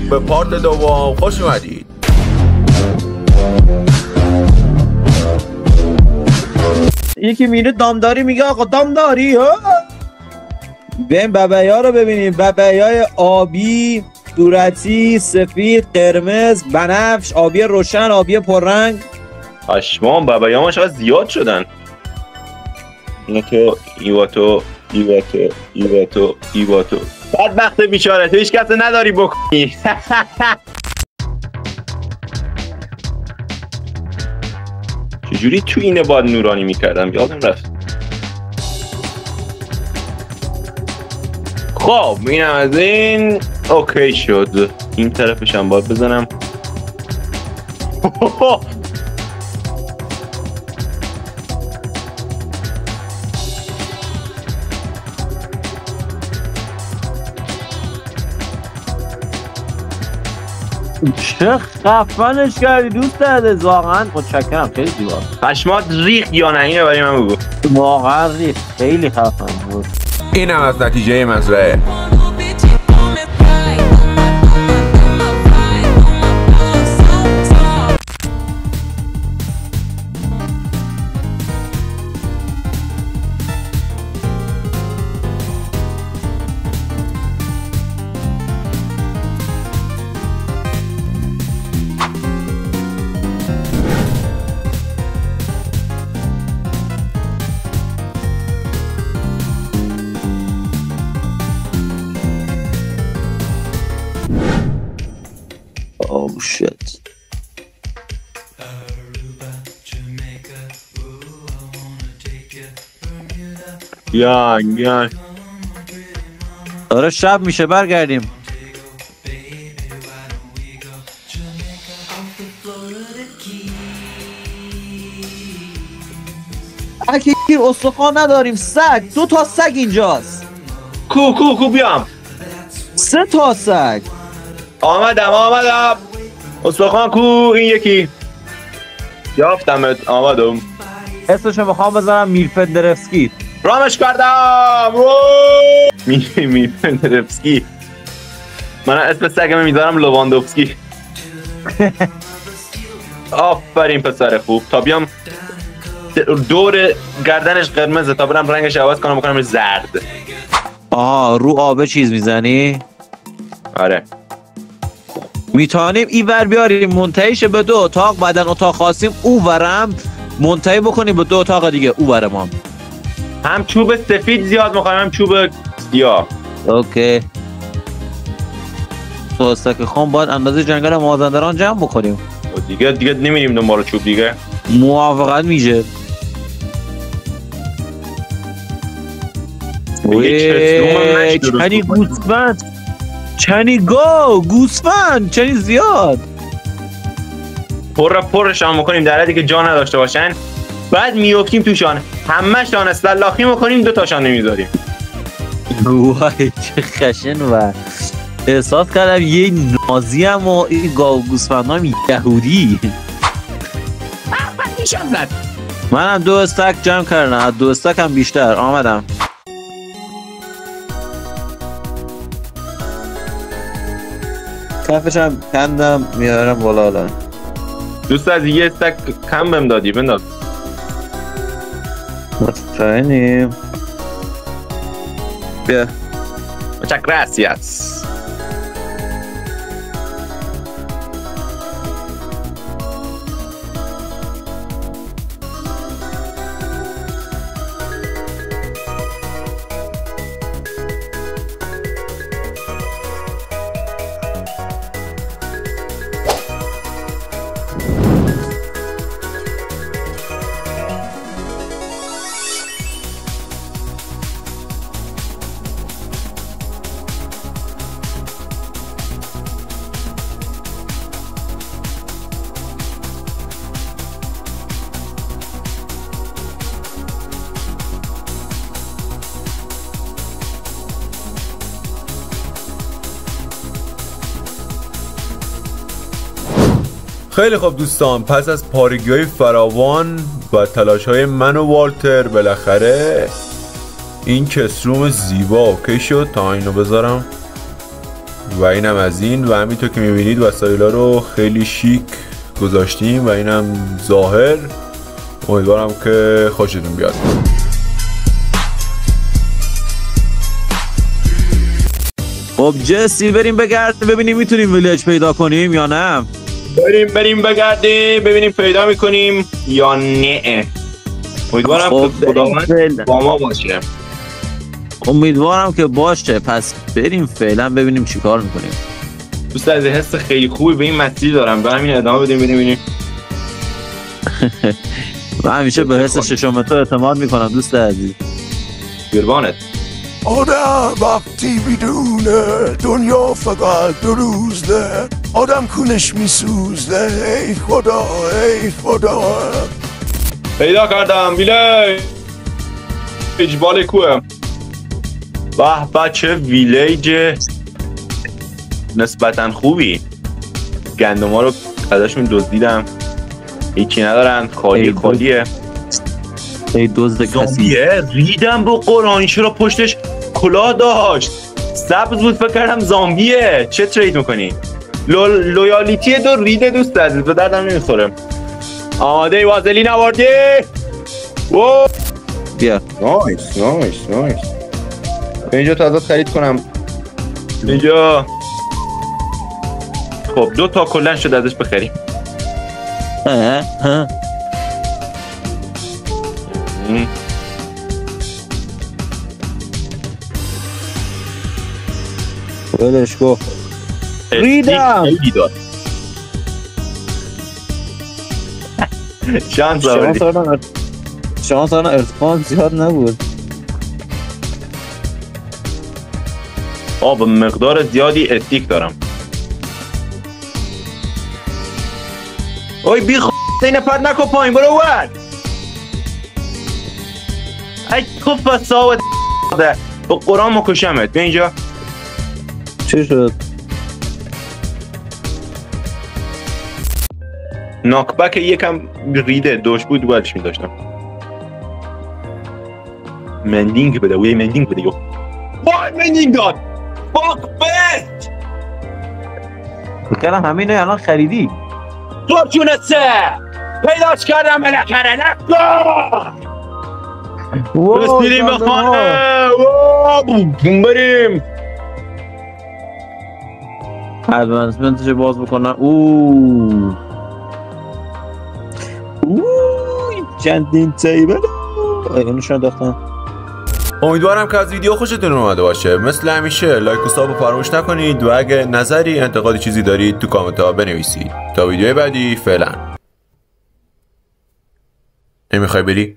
به پارت دوم خوش اومدید. یکی میره دامداری میگه آقا دامداری ها. ببین ببیا رو ببینیم، ببیای آبی، صورتی، سفید، قرمز، بنفش، آبی روشن، آبی پررنگ. پشمام ببیا ما چقدر زیاد شدن. ایواتو بدبخت بیچاره، تو هیچ کس نداری بکنی. چجوری تو اینه باید نورانی میکردم یادم رفت. خب اینم از این. اوکی شد. این طرفش هم باید بزنم. چه خفنش کردی دوست عزیز، واقعا متشکرم، خیلی زیبا. پشمات ریخ یا نه؟ اینه برای من بگو. واقعا ریخ، خیلی خفن بود. اینم از نتیجه مزرعه. Oh shit. بیان آره شب میشه برگردیم. اکیر استخوان نداریم. سگ، 2 تا سگ اینجاست. کو بیام. 3 تا سگ. آمدم. استخوان کو؟ این یکی یافتمت. آمدم. اسمشو میخوام بذارم میرفندرفسکی. رامش کردم. میرفندرفسکی. من اسم سگم میذارم لواندوفسکی. آفرین پسر خوب. تا بیام دور گردنش قرمزه، تا برم رنگش عوض کنم بکنم زرد. آها رو آب چیز میزنی؟ آره. میتونیم این ور بیاریم منتهیش به 2 اتاق، بعدن اتاق خواستیم او ورم منتهی بکنیم به 2 اتاق دیگه او ورم. هم چوب سفید زیاد میخوایم هم چوب سیاه. اوکی. تو استک خون باید اندازه جنگل مازندران جمع بکنیم. دیگه نمیریم دنبال چوب دیگه. موافقت میشه. چنی گوسفند، چنی گوسفند، چنی زیاد. پرش هم میکنیم در حدی که جا نداشته باشن، بعد میافتیم توشان، همه شان استلاخی میکنیم، 2 تاشان نمیذاریم. وای چه خشن. و احساس کردم یه نازی هم و این گوسفند هم یهودی. منم 2 استک جمع کردم، 2 استک هم بیشتر. آمدم. کفشم کندم میارم بالا. الان دوست از یه استک کم بهم دادی، بنداز. مطمئنیم. بیا. Muchas gracias. خیلی خوب دوستان، پس از پارگی‌های فراوان و تلاش‌های من و والتر بالاخره این کسروم زیبا اوکی شد. تا اینو بذارم و اینم از این و همینطور که میبینید وسایلا رو خیلی شیک گذاشتیم و اینم ظاهر. امیدوارم که خوشتون بیاد. خب جسی بریم بگردیم ببینیم میتونیم ویلیج پیدا کنیم یا نه. بریم بگردیم ببینیم پیدا میکنیم یا نه. امیدوارم که خداوند با ما باشه. امیدوارم که باشه. پس بریم فعلا ببینیم چی کار میکنیم. دوست از حس خیلی خوبی به این مسیر دارم، برای همین ادامه بدیم ببینیم. من همیشه به حس ششم تو اعتماد میکنم دوست عزیز. قربانت. آدم وقتی بدونه دنیا فقط 2 روزه، آدم کونش میسوزه. ای خدا ای خدا. پیدا کردم ویلیج بالکوه. به بچه ویلیج نسبتا خوبی. گندما رو ازشون دزدیدم، هیچی ندارن، خالیه. ای دزد کسی. زامبیه ریدم رو قرآن. چرا پشتش کلاه داشت؟ سبز بود فکر کردم زامبیه. چه ترید میکنی؟ لویالیتی دو ریده دوست عزیز به دردم نمیخوره. آماده وازلین آوردی؟ وو بیا. نایس. اینجا تا ازت خرید کنم. اینجا خب 2 تا کلن شد ازش بخریم. ولش کو. ریدم. شانس ارتفاع زیاد نبود. به مقدار زیادی استیک دارم. اوی بی اینه پرد نکن پایین برو ور. ای کف ساوت به قرآن مکشمت. بیا اینجا. چی شد؟ ناکبک یکم ریده دوش بود ولش می‌داشتم. مندینگ بده وی مندینگ بده. وای مندینگ داد. فاک بست. بکنم همینه الان خریدی. فورچونت سه پیداش کردم بالاخره. رسیدیم به خانه. بریم. ادوانسمنتش باز بکنم. چندین تیبل اونو انداختم. امیدوارم که از ویدیو خوشتون اومده باشه. مثل همیشه لایک و ساب فراموش نکنید و اگه نظری انتقادی چیزی دارید تو کامنت ها بنویسید. تا ویدیو بعدی فعلا. نمیخوای بری؟